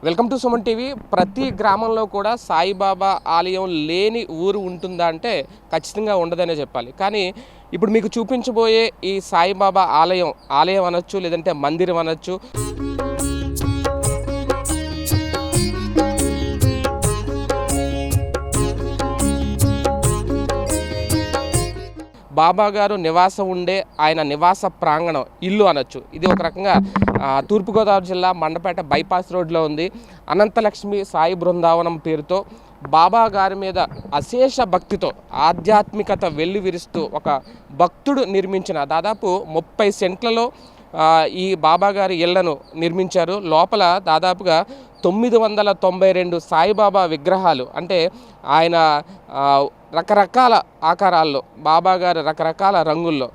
Welcome to Suman TV. ప్రతి గ్రామంలో కూడా సాయిబాబా ఆలయం లేని ఊరు ఉంటుందా అంటే ఖచ్చితంగా ఉండదనే చెప్పాలి. కానీ ఇప్పుడు మీకు చూపించబోయే ఈ సాయిబాబా ఆలయం అనొచ్చు, లేదంటే మందిరం అనొచ్చు. బాబా గారు నివాసం ఉండే ఆయన నివాస ప్రాంగణం, ఇల్లు అనొచ్చు. ఇది ఒక రకంగా తూర్పుగోదావరి జిల్లా మండపేట బైపాస్ రోడ్లో ఉంది. అనంతలక్ష్మి సాయి బృందావనం పేరుతో బాబా గారి మీద అశేష భక్తితో ఆధ్యాత్మికత వెల్లివిరుస్తూ ఒక భక్తుడు నిర్మించిన దాదాపు 30 సెంట్లలో ఈ బాబా గారి ఇళ్లను నిర్మించారు. లోపల దాదాపుగా 992 సాయిబాబా విగ్రహాలు, అంటే ఆయన రకరకాల ఆకారాల్లో, బాబా గారు రకరకాల రంగుల్లో,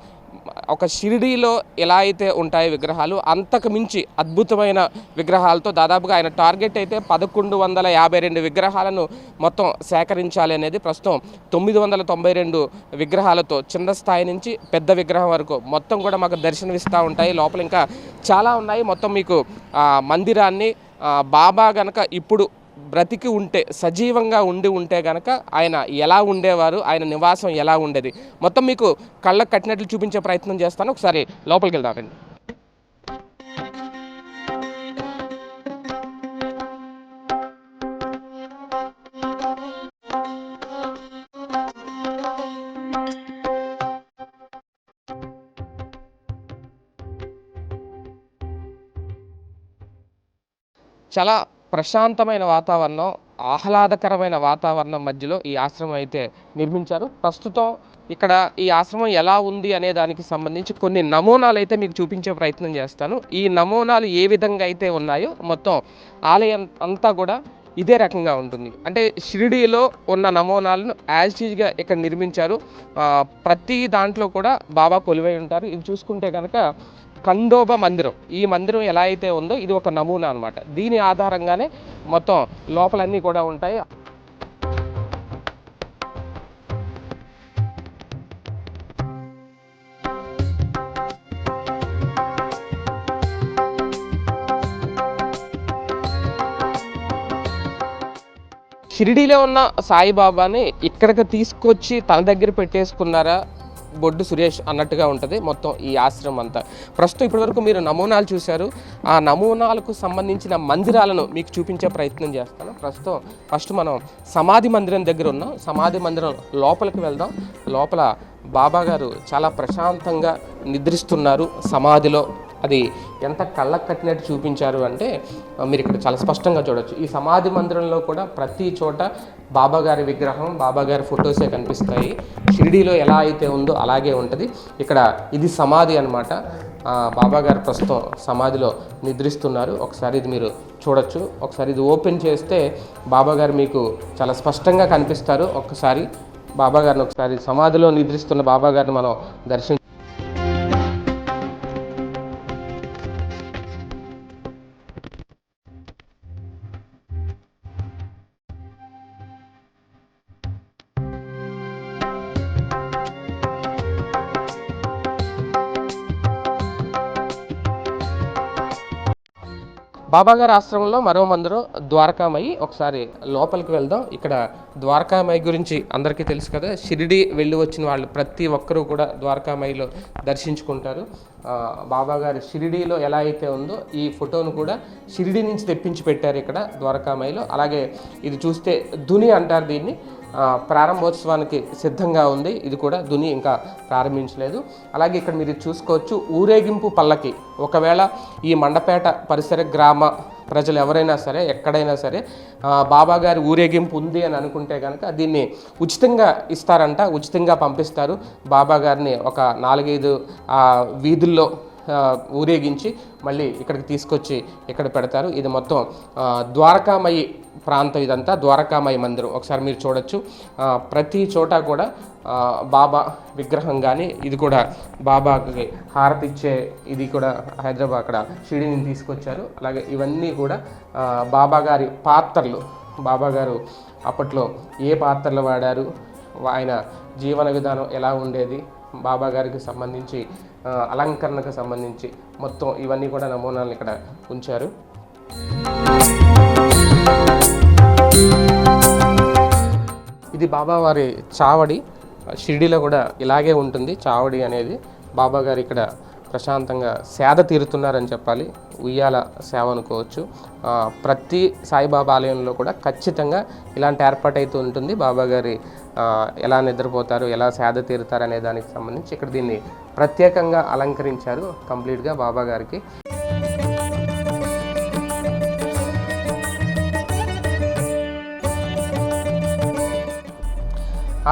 ఒక షిరిడీలో ఎలా అయితే ఉంటాయి విగ్రహాలు అంతకు మించి అద్భుతమైన విగ్రహాలతో దాదాపుగా ఆయన టార్గెట్ అయితే 1152 విగ్రహాలను మొత్తం సేకరించాలి అనేది. ప్రస్తుతం 992 విగ్రహాలతో చిన్న స్థాయి నుంచి పెద్ద విగ్రహం వరకు మొత్తం కూడా మాకు దర్శనమిస్తూ ఉంటాయి. లోపల ఇంకా చాలా ఉన్నాయి. మొత్తం మీకు మందిరాన్ని బాబా గనక ఇప్పుడు బ్రతికి ఉంటే, సజీవంగా ఉంటే గనక ఆయన ఎలా ఉండేవారు, ఆయన నివాసం ఎలా ఉండేది మొత్తం మీకు కళ్ళకు కట్టినట్లు చూపించే ప్రయత్నం చేస్తాను. ఒకసారి లోపలికి వెళ్దామండి. చాలా ప్రశాంతమైన వాతావరణం, ఆహ్లాదకరమైన వాతావరణం మధ్యలో ఈ ఆశ్రమం అయితే నిర్మించారు. ప్రస్తుతం ఇక్కడ ఈ ఆశ్రమం ఎలా ఉంది అనే దానికి సంబంధించి కొన్ని నమూనాలు అయితే మీకు చూపించే ప్రయత్నం చేస్తాను. ఈ నమూనాలు ఏ విధంగా అయితే ఉన్నాయో మొత్తం ఆలయం అంతా కూడా ఇదే రకంగా ఉంటుంది. అంటే షిరిడీలో ఉన్న నమూనాలను యాజ్ టీజ్గా ఇక్కడ నిర్మించారు. ప్రతి దాంట్లో కూడా బాబా కొలువై ఉంటారు. ఇది చూసుకుంటే కనుక ఖండోబా మందిరం, ఈ మందిరం ఎలా అయితే ఉందో ఇది ఒక నమూనా అనమాట. దీని ఆధారంగానే మొత్తం లోపలన్నీ కూడా ఉంటాయి. షిరిడీలో ఉన్న సాయిబాబాని ఇక్కడికి తీసుకొచ్చి తన దగ్గర పెట్టేసుకున్నారా బొడ్డు సురేష్ అన్నట్టుగా ఉంటుంది మొత్తం ఈ ఆశ్రమం అంతా. ప్రస్తుతం ఇప్పటివరకు మీరు నమూనాలు చూశారు. ఆ నమూనాలకు సంబంధించిన మందిరాలను మీకు చూపించే ప్రయత్నం చేస్తాను. ప్రస్తుతం ఫస్ట్ మనం సమాధి మందిరం దగ్గర ఉన్నాం. సమాధి మందిరం లోపలికి వెళ్దాం. లోపల బాబా గారు చాలా ప్రశాంతంగా నిద్రిస్తున్నారు సమాధిలో. అది ఎంత కళ్ళకు కట్టినట్టు చూపించారు అంటే మీరు ఇక్కడ చాలా స్పష్టంగా చూడొచ్చు. ఈ సమాధి మందిరంలో కూడా ప్రతి చోట బాబా గారి విగ్రహం, బాబా గారి ఫొటోసే కనిపిస్తాయి. షిరిడీలో ఎలా అయితే ఉందో అలాగే ఉంటుంది. ఇక్కడ ఇది సమాధి అనమాట. బాబా గారు ప్రస్తుతం సమాధిలో నిద్రిస్తున్నారు. ఒకసారి ఇది మీరు చూడొచ్చు. ఒకసారి ఇది ఓపెన్ చేస్తే బాబా గారు మీకు చాలా స్పష్టంగా కనిపిస్తారు. ఒక్కసారి బాబా గారిని, ఒకసారి సమాధిలో నిద్రిస్తున్న బాబా గారిని మనం దర్శించాలి. బాబాగారి ఆశ్రమంలో మరో మందిరం ద్వారకామయి. ఒకసారి లోపలికి వెళ్దాం. ఇక్కడ ద్వారకామయి గురించి అందరికీ తెలుసు కదా. షిరిడి వెళ్ళి వచ్చిన వాళ్ళు ప్రతి ఒక్కరూ కూడా ద్వారకామయిలో దర్శించుకుంటారు. బాబాగారు షిరిడీలో ఎలా అయితే ఉందో ఈ ఫోటోను కూడా షిరిడి నుంచి తెప్పించి పెట్టారు ఇక్కడ ద్వారకామయిలో. అలాగే ఇది చూస్తే దుని అంటారు దీన్ని. ప్రారంభోత్సవానికి సిద్ధంగా ఉంది. ఇది కూడా దుని ఇంకా ప్రారంభించలేదు. అలాగే ఇక్కడ మీరు చూసుకోవచ్చు ఊరేగింపు పల్లకి. ఒకవేళ ఈ మండపేట పరిసర గ్రామ ప్రజలు ఎవరైనా సరే, ఎక్కడైనా సరే బాబా గారి ఊరేగింపు ఉంది అని అనుకుంటే కనుక దీన్ని ఉచితంగా ఇస్తారంట, ఉచితంగా పంపిస్తారు. బాబా గారిని ఒక 4-5 వీధుల్లో ఊరేగించి మళ్ళీ ఇక్కడికి తీసుకొచ్చి ఇక్కడ పెడతారు. ఇది మొత్తం ద్వారకామయి ప్రాంతం, ఇదంతా ద్వారకామయి మందిరం. ఒకసారి మీరు చూడొచ్చు. ప్రతి చోట కూడా బాబా విగ్రహం కానీ, ఇది కూడా బాబాకి హారతి ఇచ్చే, ఇది కూడా హైదరాబాద్ అక్కడ షిరిడీని తీసుకొచ్చారు. అలాగే ఇవన్నీ కూడా బాబా గారి పాత్రలు. బాబా గారు అప్పట్లో ఏ పాత్రలు వాడారు, ఆయన జీవన విధానం ఎలా ఉండేది, బాబా గారికి సంబంధించి అలంకరణకు సంబంధించి మొత్తం ఇవన్నీ కూడా నమూనాలు ఇక్కడ ఉంచారు. ఇది బాబావారి చావడి. షిరిడీలో కూడా ఇలాగే ఉంటుంది చావడి అనేది. బాబా గారు ఇక్కడ ప్రశాంతంగా సేద తీరుతున్నారని చెప్పాలి. ఉయ్యాల సేవ అనుకోవచ్చు. ప్రతి సాయిబాబా ఆలయంలో కూడా ఖచ్చితంగా ఇలాంటి ఏర్పాటు అయితే ఉంటుంది. బాబా గారి ఎలా నిద్రపోతారు, ఎలా సేద తీరుతారు అనే దానికి సంబంధించి ఇక్కడ దీన్ని ప్రత్యేకంగా అలంకరించారు కంప్లీట్గా బాబా గారికి.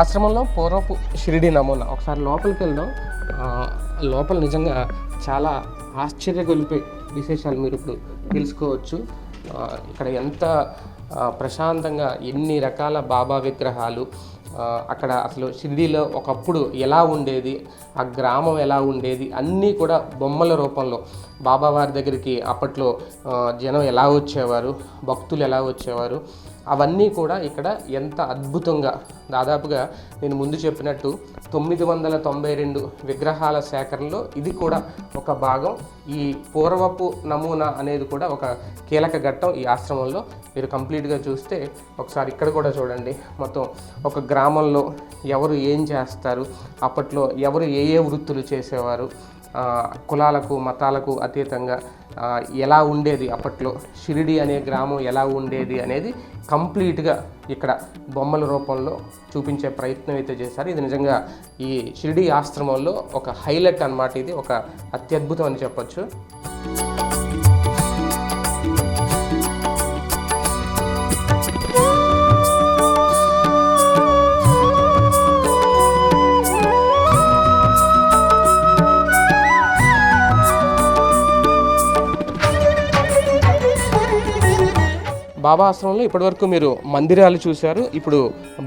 ఆశ్రమంలో పూర్వపు షిరిడి నమూనా. ఒకసారి లోపలికి వెళ్దాం. లోపల నిజంగా చాలా ఆశ్చర్యగొలిపే విశేషాలు మీరు ఇప్పుడు తెలుసుకోవచ్చు. ఇక్కడ ఎంత ప్రశాంతంగా ఎన్ని రకాల బాబా విగ్రహాలు, అక్కడ అసలు షిరిడీలో ఒకప్పుడు ఎలా ఉండేది, ఆ గ్రామం ఎలా ఉండేది అన్నీ కూడా బొమ్మల రూపంలో బాబావారి దగ్గరికి అప్పట్లో జనం ఎలా వచ్చేవారు, భక్తులు ఎలా వచ్చేవారు, అవన్నీ కూడా ఇక్కడ ఎంత అద్భుతంగా, దాదాపుగా నేను ముందు చెప్పినట్టు 992 విగ్రహాల సేకరణలో ఇది కూడా ఒక భాగం. ఈ పూర్వపు నమూనా అనేది కూడా ఒక కీలక ఘట్టం ఈ ఆశ్రమంలో. మీరు కంప్లీట్గా చూస్తే ఒకసారి ఇక్కడ కూడా చూడండి. మొత్తం ఒక గ్రామంలో ఎవరు ఏం చేస్తారు, అప్పట్లో ఎవరు ఏ వృత్తులు చేసేవారు, కులాలకు మతాలకు అతీతంగా ఎలా ఉండేది, అప్పట్లో షిరిడి అనే గ్రామం ఎలా ఉండేది అనేది కంప్లీట్గా ఇక్కడ బొమ్మల రూపంలో చూపించే ప్రయత్నం అయితే చేశారు. ఇది నిజంగా ఈ షిరిడి ఆశ్రమంలో ఒక హైలైట్ అన్నమాట. ఇది ఒక అత్యద్భుతం అని చెప్పొచ్చు. బాబా ఆశ్రమంలో ఇప్పటివరకు మీరు మందిరాలు చూశారు. ఇప్పుడు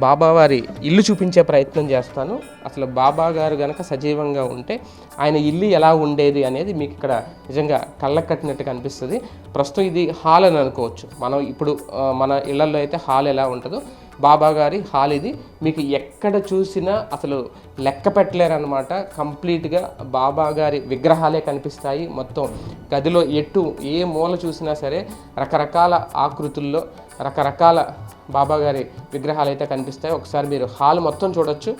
బాబావారి ఇల్లు చూపించే ప్రయత్నం చేస్తాను. అసలు బాబా గారు కనుక సజీవంగా ఉంటే ఆయన ఇల్లు ఎలా ఉండేది అనేది మీకు ఇక్కడ నిజంగా కళ్ళకు కట్టినట్టుగా అనిపిస్తుంది. ప్రస్తుతం ఇది హాల్ అని అనుకోవచ్చు. మనం ఇప్పుడు మన ఇళ్లలో అయితే హాల్ ఎలా ఉంటుందో బాబా గారి హాల్ ఇది. మీకు ఎక్కడ చూసినా అసలు లెక్క పెట్టలేరన్నమాట. కంప్లీట్గా బాబా గారి విగ్రహాలే కనిపిస్తాయి. మొత్తం గదిలో ఎటు ఏ మూల చూసినా సరే రకరకాల ఆకృతుల్లో రకరకాల బాబా గారి విగ్రహాలు అయితే కనిపిస్తాయి. ఒకసారి మీరు హాల్ మొత్తం చూడొచ్చు.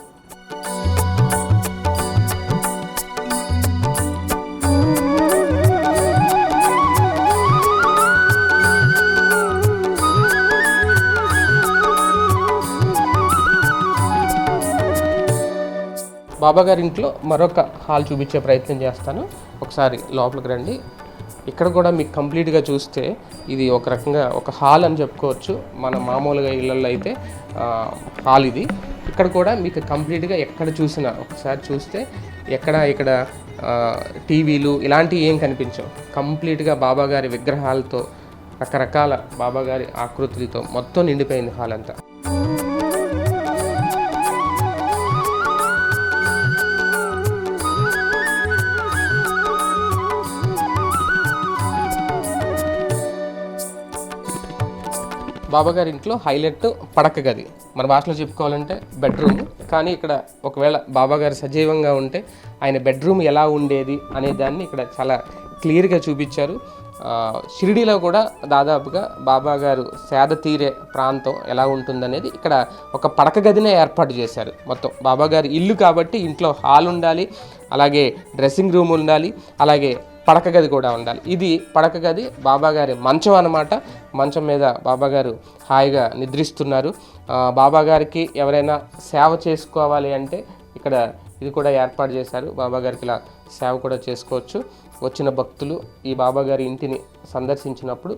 బాబా గారి ఇంట్లో మరొక హాల్ చూపించే ప్రయత్నం చేస్తాను. ఒకసారి లోపలికి రండి. ఇక్కడ కూడా మీకు కంప్లీట్గా చూస్తే ఇది ఒక రకంగా ఒక హాల్ అని చెప్పుకోవచ్చు. మన మామూలుగా ఇళ్ళల్లో అయితే హాల్ ఇది. ఇక్కడ కూడా మీకు కంప్లీట్గా ఎక్కడ చూసినా ఒకసారి చూస్తే ఇక్కడ టీవీలు ఇలాంటివి ఏం కనిపించవు. కంప్లీట్గా బాబా గారి విగ్రహాలతో రకరకాల బాబా గారి ఆకృతులతో మొత్తం నిండిపోయింది హాల్ అంతా. బాబా గారి ఇంట్లో హైలైట్ పడక గది. మన భాషలో చెప్పుకోవాలంటే బెడ్రూమ్. కానీ ఇక్కడ ఒకవేళ బాబా గారు సజీవంగా ఉంటే ఆయన బెడ్రూమ్ ఎలా ఉండేది అనే దాన్ని ఇక్కడ చాలా క్లియర్గా చూపించారు. షిరిడీలో కూడా దాదాపుగా బాబా గారు సేద తీరే ప్రాంతం ఎలా ఉంటుందనేది ఇక్కడ ఒక పడక గదినే ఏర్పాటు చేశారు. మొత్తం బాబా గారి ఇల్లు కాబట్టి ఇంట్లో హాల్ ఉండాలి, అలాగే డ్రెస్సింగ్ రూమ్ ఉండాలి, అలాగే పడక గది కూడా ఉండాలి. ఇది పడక గది, బాబా గారి మంచం అన్నమాట. మంచం మీద బాబా గారు హాయిగా నిద్రిస్తున్నారు. బాబా గారికి ఎవరైనా సేవ చేసుకోవాలి అంటే ఇక్కడ ఇది కూడా ఏర్పాటు చేశారు. బాబా గారికి ఇలా సేవ కూడా చేసుకోవచ్చు. వచ్చిన భక్తులు ఈ బాబా గారి ఇంటిని సందర్శించినప్పుడు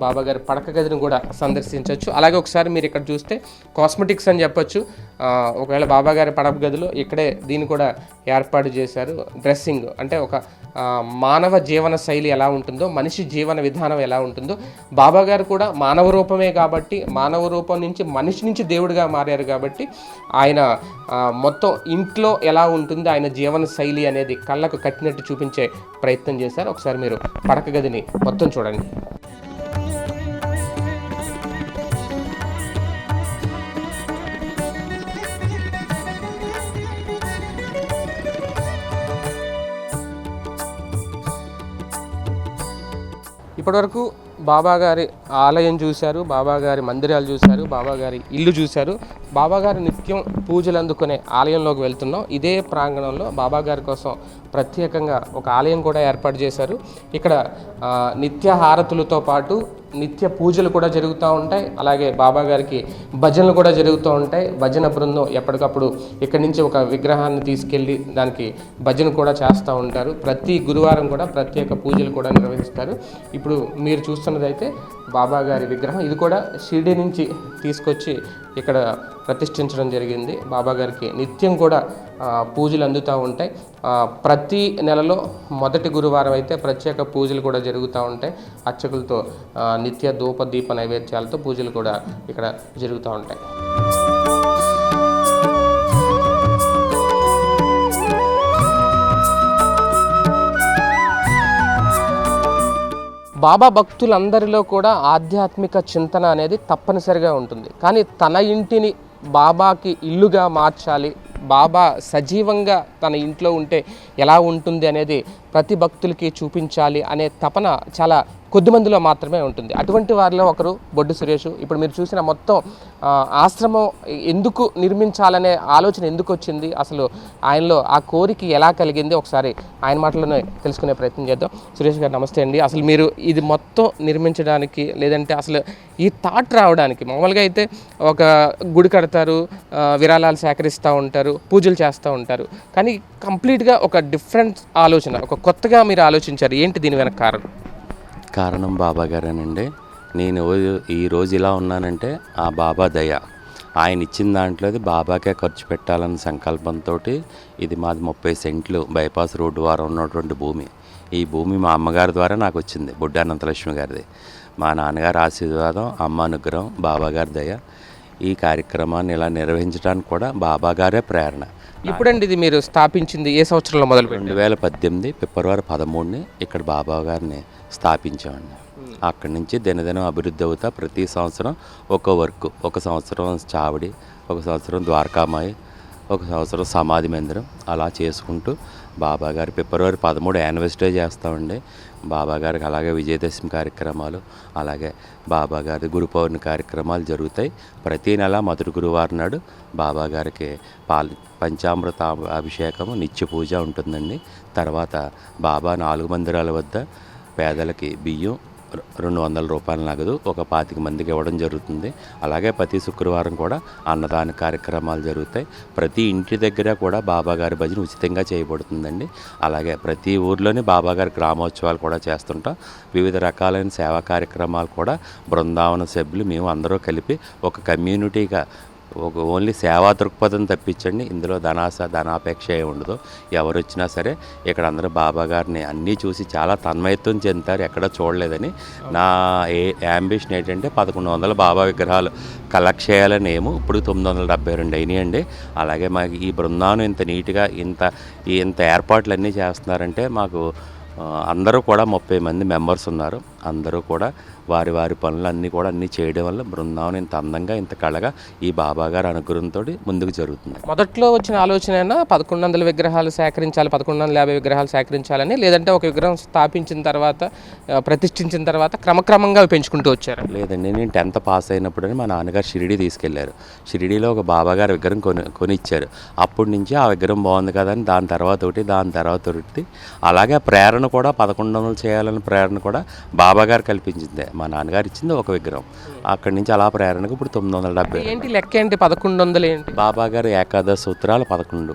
బాబా గారి పడక గదిని కూడా సందర్శించవచ్చు. అలాగే ఒకసారి మీరు ఇక్కడ చూస్తే కాస్మెటిక్స్ అని చెప్పొచ్చు. ఒకవేళ బాబా గారి పడక గదిలో ఇక్కడే దీన్ని కూడా ఏర్పాటు చేశారు. డ్రెస్సింగ్ అంటే ఒక మానవ జీవన శైలి ఎలా ఉంటుందో, మనిషి జీవన విధానం ఎలా ఉంటుందో, బాబా గారు కూడా మానవ రూపమే కాబట్టి మానవ రూపం నుంచి మనిషి నుంచి దేవుడిగా మారారు కాబట్టి ఆయన మొత్తం ఇంట్లో ఎలా ఉంటుంది ఆయన జీవన శైలి అనేది కళ్ళకు కట్టినట్టు చూపించే ప్రయత్నం చేశారు. ఒకసారి మీరు పడక గదిని మొత్తం చూడండి. ఇప్పటివరకు బాబాగారి ఆలయం చూశారు, బాబాగారి మందిరాలు చూశారు, బాబాగారి ఇల్లు చూశారు. బాబాగారు నిత్యం పూజలు అందుకునే ఆలయంలోకి వెళ్తున్నాం. ఇదే ప్రాంగణంలో బాబాగారి కోసం ప్రత్యేకంగా ఒక ఆలయం కూడా ఏర్పాటు చేశారు. ఇక్కడ నిత్య హారతులతో పాటు నిత్య పూజలు కూడా జరుగుతూ ఉంటాయి. అలాగే బాబాగారికి భజనలు కూడా జరుగుతూ ఉంటాయి. భజన బృందం ఎప్పటికప్పుడు ఇక్కడి నుంచి ఒక విగ్రహాన్ని తీసుకెళ్ళి దానికి భజన కూడా చేస్తూ ఉంటారు. ప్రతి గురువారం కూడా ప్రత్యేక పూజలు కూడా నిర్వహిస్తారు. ఇప్పుడు మీరు చూస్తున్నదైతే బాబాగారి విగ్రహం. ఇది కూడా షిరిడి నుంచి తీసుకొచ్చి ఇక్కడ ప్రతిష్ఠించడం జరిగింది. బాబాగారికి నిత్యం కూడా పూజలు అందుతూ ఉంటాయి. ప్రతి నెలలో మొదటి గురువారం అయితే ప్రత్యేక పూజలు కూడా జరుగుతూ ఉంటాయి. అర్చకులతో నిత్య ధూప దీప నైవేద్యాలతో పూజలు కూడా ఇక్కడ జరుగుతూ ఉంటాయి. బాబా భక్తులందరిలో కూడా ఆధ్యాత్మిక చింతన అనేది తప్పనిసరిగా ఉంటుంది. కానీ తన ఇంటిని బాబాకి ఇల్లుగా మార్చాలి, బాబా సజీవంగా తన ఇంట్లో ఉంటే ఎలా ఉంటుంది అనేది ప్రతి భక్తులకి చూపించాలి అనే తపన చాలా కొద్ది మందిలో మాత్రమే ఉంటుంది. అటువంటి వారిలో ఒకరు బొడ్డు సురేష్. ఇప్పుడు మీరు చూసిన మొత్తం ఆశ్రమం ఎందుకు నిర్మించాలనే ఆలోచన ఎందుకు వచ్చింది, అసలు ఆయనలో ఆ కోరిక ఎలా కలిగింది, ఒకసారి ఆయన మాటలోనే తెలుసుకునే ప్రయత్నం చేద్దాం. సురేష్ గారు నమస్తే అండి. అసలు మీరు ఇది మొత్తం నిర్మించడానికి లేదంటే అసలు ఈ థాట్ రావడానికి, మామూలుగా అయితే ఒక గుడి కడతారు, విరాళాలు సేకరిస్తూ ఉంటారు, పూజలు చేస్తూ ఉంటారు, కానీ కంప్లీట్గా ఒక డిఫరెంట్ ఆలోచన, ఒక కొత్తగా మీరు ఆలోచించారు. ఏంటి దీని వెనక కారణం బాబా గారేనండి. నేను ఈరోజు ఇలా ఉన్నానంటే ఆ బాబా దయ. ఆయన ఇచ్చిన దాంట్లో బాబాకే ఖర్చు పెట్టాలన్న సంకల్పంతో ఇది మాది 30 సెంట్లు బైపాస్ రోడ్డు వారం ఉన్నటువంటి భూమి. ఈ భూమి మా అమ్మగారి ద్వారా నాకు వచ్చింది, బొడ్డు అనంతలక్ష్మి గారిది. మా నాన్నగారి ఆశీర్వాదం, అమ్మ అనుగ్రహం, బాబాగారి దయ. ఈ కార్యక్రమాన్ని ఇలా నిర్వహించడానికి కూడా బాబాగారే ప్రేరణ. ఇప్పుడండి ఇది మీరు స్థాపించింది ఏ సంవత్సరంలో మొదలు? 2018 ఫిబ్రవరి 13 ఇక్కడ బాబా గారిని స్థాపించామండి. అక్కడి నుంచి దినదినం అభివృద్ధి అవుతా ప్రతి సంవత్సరం ఒక్కో వర్క్, ఒక సంవత్సరం చావడి, ఒక సంవత్సరం ద్వారకామాయి, ఒక సంవత్సరం సమాధి మందిరం, అలా చేసుకుంటూ బాబాగారి ఫిబ్రవరి 13 యానివర్సరీ చేస్తామండి. బాబాగారికి అలాగే విజయదశమి కార్యక్రమాలు, అలాగే బాబాగారి గురు పౌర్ణమి కార్యక్రమాలు జరుగుతాయి. ప్రతీ నెల మొదటి గురువారం నాడు బాబాగారికి పంచామృత అభిషేకము, నిత్య పూజ ఉంటుందండి. తర్వాత బాబా 4 మందిరాల వద్ద పేదలకి బియ్యం 200 రూపాయల నగదు ఒక 25 మందికి ఇవ్వడం జరుగుతుంది. అలాగే ప్రతి శుక్రవారం కూడా అన్నదాన కార్యక్రమాలు జరుగుతాయి. ప్రతి ఇంటి దగ్గర కూడా బాబాగారి భజన ఉచితంగా చేయబడుతుందండి. అలాగే ప్రతి ఊర్లోని బాబాగారి గ్రామోత్సవాలు కూడా చేస్తుంటాం. వివిధ రకాలైన సేవా కార్యక్రమాలు కూడా బృందావన సభ్యులు మేము అందరూ కలిపి ఒక కమ్యూనిటీగా ఒక ఓన్లీ సేవా దృక్పథం తప్పించండి. ఇందులో ధనాపేక్ష ఏ ఉండదు. ఎవరు వచ్చినా సరే ఇక్కడ అందరూ బాబా గారిని అన్నీ చూసి చాలా తన్మయత్వం చెందుతారు. ఎక్కడ చూడలేదని నా యాంబిషన్ ఏంటంటే 1100 బాబా విగ్రహాలు కలెక్ట్ చేయాలని ఏమో. ఇప్పుడు 972 అయినాయండి. అలాగే మాకు ఈ బృందాన్ని ఇంత నీట్గా ఇంత ఏర్పాట్లు అన్నీ చేస్తున్నారంటే మాకు అందరూ కూడా 30 మంది మెంబర్స్ ఉన్నారు. అందరూ కూడా వారి పనులన్నీ కూడా అన్నీ చేయడం వల్ల బృందావనం ఇంత అందంగా, ఇంత కళగా ఈ బాబాగారి అనుగ్రహంతో ముందుకు జరుగుతుంది. మొదట్లో వచ్చిన ఆలోచన 1100 విగ్రహాలు సేకరించాలి, 1150 విగ్రహాలు సేకరించాలని, లేదంటే ఒక విగ్రహం స్థాపించిన తర్వాత ప్రతిష్ఠించిన తర్వాత క్రమక్రమంగా పెంచుకుంటూ వచ్చారు? లేదండి, నేను 10th పాస్ అయినప్పుడు మా నాన్నగారు షిరిడి తీసుకెళ్లారు. షిరిడిలో ఒక బాబాగారి విగ్రహం కొనిచ్చారు. అప్పటి నుంచి ఆ విగ్రహం బాగుంది కదా అని దాని తర్వాత ఒకటి అలాగే ప్రేరణ కూడా 1100 చేయాలని ప్రేరణ కూడా బాబాగారు కల్పించింది. మా నాన్నగారు ఇచ్చింది ఒక విగ్రహం. అక్కడి నుంచి అలా ప్రేరణకు ఇప్పుడు 970. ఏంటి లెక్క ఏంటి 1100 ఏంటి? బాబాగారు ఏకాదశి సూత్రాలు 11.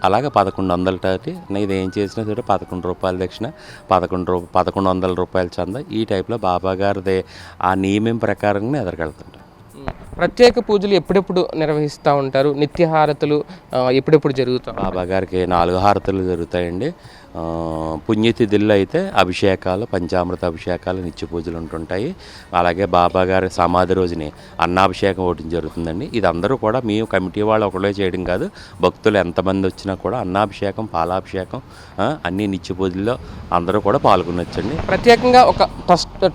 అలాగే 1100 ఇది ఏం చేసినా సరే 11 రూపాయల దక్షిణ, 1100 రూపాయల చంద, ఈ టైప్లో బాబాగారిది ఆ నియమం ప్రకారంగా ఎదురుకెళ్తుంటారు. ప్రత్యేక పూజలు ఎప్పుడెప్పుడు నిర్వహిస్తూ ఉంటారు? నిత్య హారతులు ఎప్పుడెప్పుడు జరుగుతాయి? బాబాగారికి 4 హారతులు జరుగుతాయండి. పుణ్యతిథుల్లో అయితే అభిషేకాలు, పంచామృత అభిషేకాలు, నిత్య పూజలు ఉంటుంటాయి. అలాగే బాబాగారి సమాధి రోజుని అన్నాభిషేకం ఒకటి జరుగుతుందండి. ఇది అందరూ కూడా మేము కమిటీ వాళ్ళు ఒకటే చేయడం కాదు, భక్తులు ఎంతమంది వచ్చినా కూడా అన్నాభిషేకం, పాలాభిషేకం అన్ని నిత్య పూజల్లో అందరూ కూడా పాల్గొనొచ్చండి. ప్రత్యేకంగా ఒక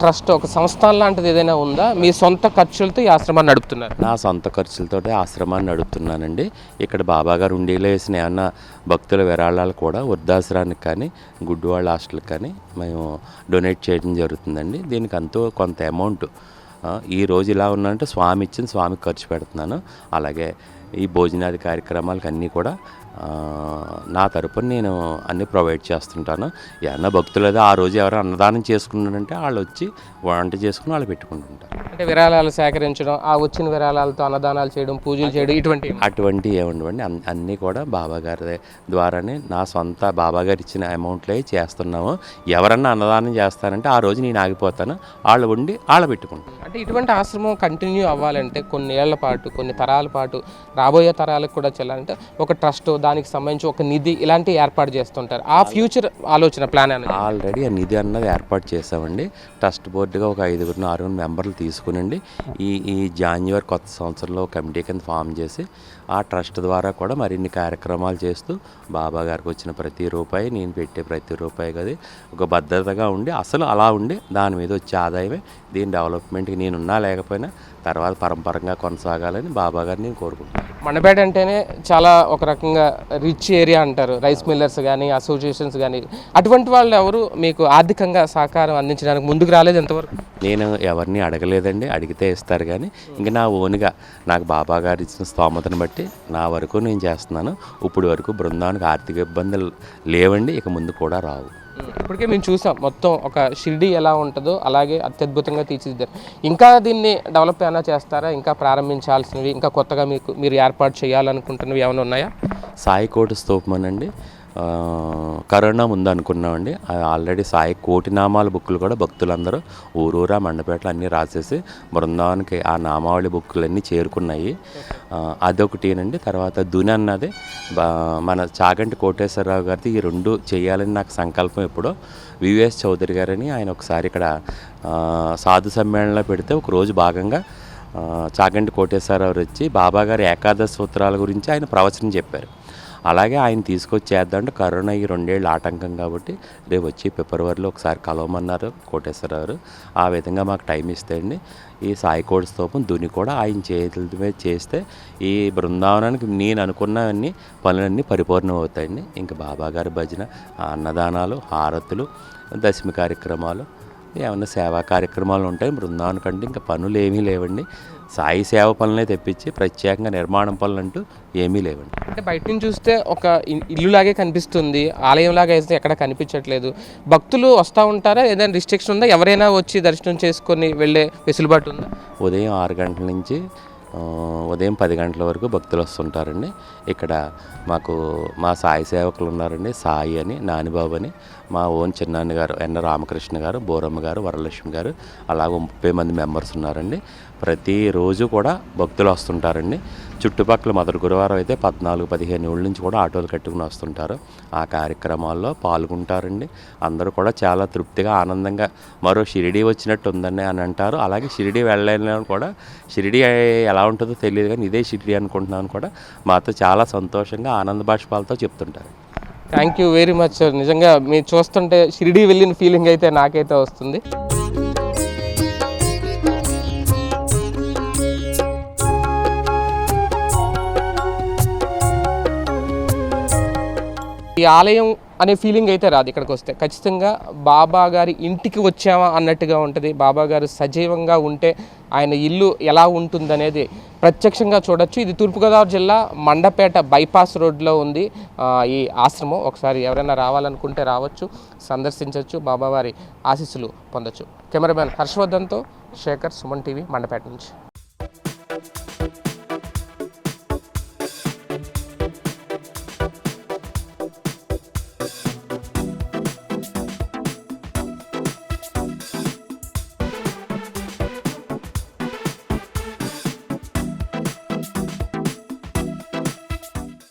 ట్రస్ట్ ఒక సంస్థ లాంటిది ఏదైనా ఉందా? మీ సొంత ఖర్చులతో ఈ ఆశ్రమాన్ని నడుపుతున్నారు? నా సొంత ఖర్చులతో ఆశ్రమాన్ని నడుపుతున్నానండి. ఇక్కడ బాబాగారు ఉండేలా వేసిన ఏమన్నా భక్తుల విరాళాలు కూడా వృద్ధాశ్రమానికి కానీ కానీ గుడ్డు వాళ్ళ హాస్టల్కి కానీ మేము డొనేట్ చేయడం జరుగుతుందండి. దీనికి అంతా కొంత అమౌంట్ ఈ రోజు ఇలా ఉన్నానంటే స్వామి ఇచ్చింది స్వామికి ఖర్చు పెడుతున్నాను. అలాగే ఈ భోజనాది కార్యక్రమాలకు అన్నీ కూడా నా తరపున నేను అన్నీ ప్రొవైడ్ చేస్తుంటాను. ఏమన్నా భక్తులు ఏదో ఆ రోజు ఎవరైనా అన్నదానం చేసుకున్నారంటే వాళ్ళు వచ్చి వంట చేసుకుని వాళ్ళు పెట్టుకుంటుంటారు. అంటే విరాళాలు సేకరించడం, ఆ వచ్చిన విరాళాలతో అన్నదానాలు చేయడం, పూజలు చేయడం అటువంటి ఏముండవండి. అన్నీ కూడా బాబాగారి ద్వారానే నా సొంత బాబాగారు ఇచ్చిన అమౌంట్లే చేస్తున్నాము. ఎవరన్నా అన్నదానం చేస్తారంటే ఆ రోజు నేను ఆగిపోతాను, వాళ్ళు ఉండి వాళ్ళు పెట్టుకుంటాను. అంటే ఇటువంటి ఆశ్రమం కంటిన్యూ అవ్వాలంటే కొన్ని ఏళ్ల పాటు, కొన్ని తరాల పాటు, రాబోయే తరాలకు కూడా చెల్లాలంటే ఒక ట్రస్ట్, దానికి సంబంధించి ఒక నిధి ఇలాంటివి ఏర్పాటు చేస్తుంటారు. ఆ ఫ్యూచర్ ఆలోచన ప్లాన్ అనేది ఆల్రెడీ ఆ నిధి అన్నది ఏర్పాటు చేసామండి. ట్రస్ట్ బోర్డుగా ఒక 5-6 మెంబర్లు తీసుకునండి ఈ జాన్యువరి కొత్త సంవత్సరంలో కమిటీ కింద ఫామ్ చేసి ఆ ట్రస్ట్ ద్వారా కూడా మరిన్ని కార్యక్రమాలు చేస్తూ బాబా గారికి వచ్చిన ప్రతి రూపాయి, నేను పెట్టే ప్రతి రూపాయి కదా ఒక భద్రతగా ఉండి అసలు అలా ఉండి దాని మీద వచ్చే ఆదాయమే దీని డెవలప్మెంట్కి నేనున్నా లేకపోయినా తర్వాత పరంపరంగా కొనసాగాలని బాబా గారిని నేను కోరుకుంటున్నాను. మండపేట అంటేనే చాలా ఒక రకంగా రిచ్ ఏరియా అంటారు. రైస్ మిల్లర్స్ కానీ, అసోసియేషన్స్ కానీ, అటువంటి వాళ్ళు ఎవరు మీకు ఆర్థికంగా సహకారం అందించడానికి ముందుకు రాలేదు ఎంతవరకు? నేను ఎవరిని అడగలేదండి, అడిగితే ఇస్తారు కానీ ఇంక నా ఓన్గా నాకు బాబా గారు ఇచ్చిన స్తోమతను బట్టి నా వరకు నేను చేస్తున్నాను. ఇప్పుడు వరకు బృందానికి ఆర్థిక ఇబ్బందులు లేవండి, ఇక ముందు కూడా రావు. ఇప్పటికే మేము చూసాం మొత్తం ఒక షిరిడి ఎలా ఉంటుందో అలాగే అత్యద్భుతంగా తీర్చిదిద్దారు. ఇంకా దీన్ని డెవలప్ ఏమైనా చేస్తారా? ఇంకా ప్రారంభించాల్సినవి, ఇంకా కొత్తగా మీరు ఏర్పాటు చేయాలనుకుంటున్నవి ఏమైనా ఉన్నాయా? సాయి కోటి స్తూపం అండి, కరోనా ముందు అనుకున్నామండి. ఆల్రెడీ సాయి కోటి నామాల బుక్కులు కూడా భక్తులందరూ ఊరూరా మండపేటలో అన్నీ రాసేసి బృందావనికి ఆ నామావళి బుక్కులన్నీ చేరుకున్నాయి. అదొకటేనండి. తర్వాత దుని అన్నది మన చాగంటి కోటేశ్వరరావు గారిది ఈ 2 చేయాలని నాకు సంకల్పం. ఎప్పుడో వివిఎస్ చౌదరి గారని ఆయన ఒకసారి ఇక్కడ సాధు సమ్మేళనలో పెడితే ఒకరోజు భాగంగా చాగంటి కోటేశ్వరరావు వచ్చి బాబాగారి ఏకాదశ సూత్రాల గురించి ఆయన ప్రవచనం చెప్పారు. అలాగే ఆయన తీసుకొచ్చి చేద్దామంటే కరోనా ఈ 2 ఏళ్ళు ఆటంకం కాబట్టి రేపు వచ్చి ఫిబ్రవరిలో ఒకసారి కలవమన్నారు కోటేశ్వరరావు. ఆ విధంగా మాకు టైం ఇస్తే అండి ఈ సాయి కోటి స్తూపం దుని కూడా ఆయన చేతుల మీద చేస్తే ఈ బృందావనానికి నేను అనుకున్నవన్నీ పనులన్నీ పరిపూర్ణం అవుతాయండి. ఇంకా బాబాగారి భజన, అన్నదానాలు, హారతులు, దశమి కార్యక్రమాలు, ఏమన్నా సేవా కార్యక్రమాలు ఉంటాయి. బృందావనం కంటే ఇంకా పనులు ఏమీ లేవండి. సాయి సేవ పనులనే తెప్పించి ప్రత్యేకంగా నిర్మాణం పనులు అంటూ ఏమీ లేవండి. అంటే బయట నుంచి చూస్తే ఒక ఇల్లులాగే కనిపిస్తుంది, ఆలయంలాగా అయితే ఎక్కడ కనిపించట్లేదు. భక్తులు వస్తూ ఉంటారా? ఏదైనా రిస్ట్రిక్షన్ ఉందా? ఎవరైనా వచ్చి దర్శనం చేసుకొని వెళ్ళే వెసులుబాటు ఉందా? ఉదయం 6 గంటల నుంచి ఉదయం 10 గంటల వరకు భక్తులు వస్తుంటారండి. ఇక్కడ మాకు మా సాయి సేవకులు ఉన్నారండి. సాయి అని, నానిబాబు అని, మా ఓన్ చిన్నాన్న గారు, ఎన్న రామకృష్ణ గారు, బోరమ్మ గారు, వరలక్ష్మి గారు, అలాగే 30 మంది మెంబర్స్ ఉన్నారండి. ప్రతిరోజు కూడా భక్తులు వస్తుంటారండి. చుట్టుపక్కల మొదటి గురువారం అయితే 14-15 ఊళ్ళ నుంచి కూడా ఆటోలు కట్టుకుని వస్తుంటారు. ఆ కార్యక్రమాల్లో పాల్గొంటారండి. అందరూ కూడా చాలా తృప్తిగా, ఆనందంగా మరో షిరిడి వచ్చినట్టు ఉందండి అని అంటారు. అలాగే షిరిడి వెళ్ళలేని కూడా షిరిడి ఎలా ఉంటుందో తెలియదు కానీ ఇదే షిరిడి అనుకుంటున్నాను కూడా మాతో చాలా సంతోషంగా ఆనంద బాష్పాలతో చెప్తుంటారు. Thank you very much sir. నిజంగా మీరు చూస్తుంటే షిరిడి వెళ్ళిన ఫీలింగ్ అయితే నాకైతే వస్తుంది. ఈ ఆలయం అనే ఫీలింగ్ అయితే రాదు ఇక్కడికి వస్తే. ఖచ్చితంగా బాబా గారి ఇంటికి వచ్చామా అన్నట్టుగా ఉంటుంది. బాబా గారు సజీవంగా ఉంటే ఆయన ఇల్లు ఎలా ఉంటుందనేది ప్రత్యక్షంగా చూడొచ్చు. ఇది తూర్పుగోదావరి జిల్లా మండపేట బైపాస్ రోడ్లో ఉంది ఈ ఆశ్రమం. ఒకసారి ఎవరైనా రావాలనుకుంటే రావచ్చు, సందర్శించవచ్చు, బాబావారి ఆశీస్సులు పొందొచ్చు. కెమెరామెన్ హర్షవర్ధన్తో శేఖర్, సుమన్ టీవీ, మండపేట నుంచి.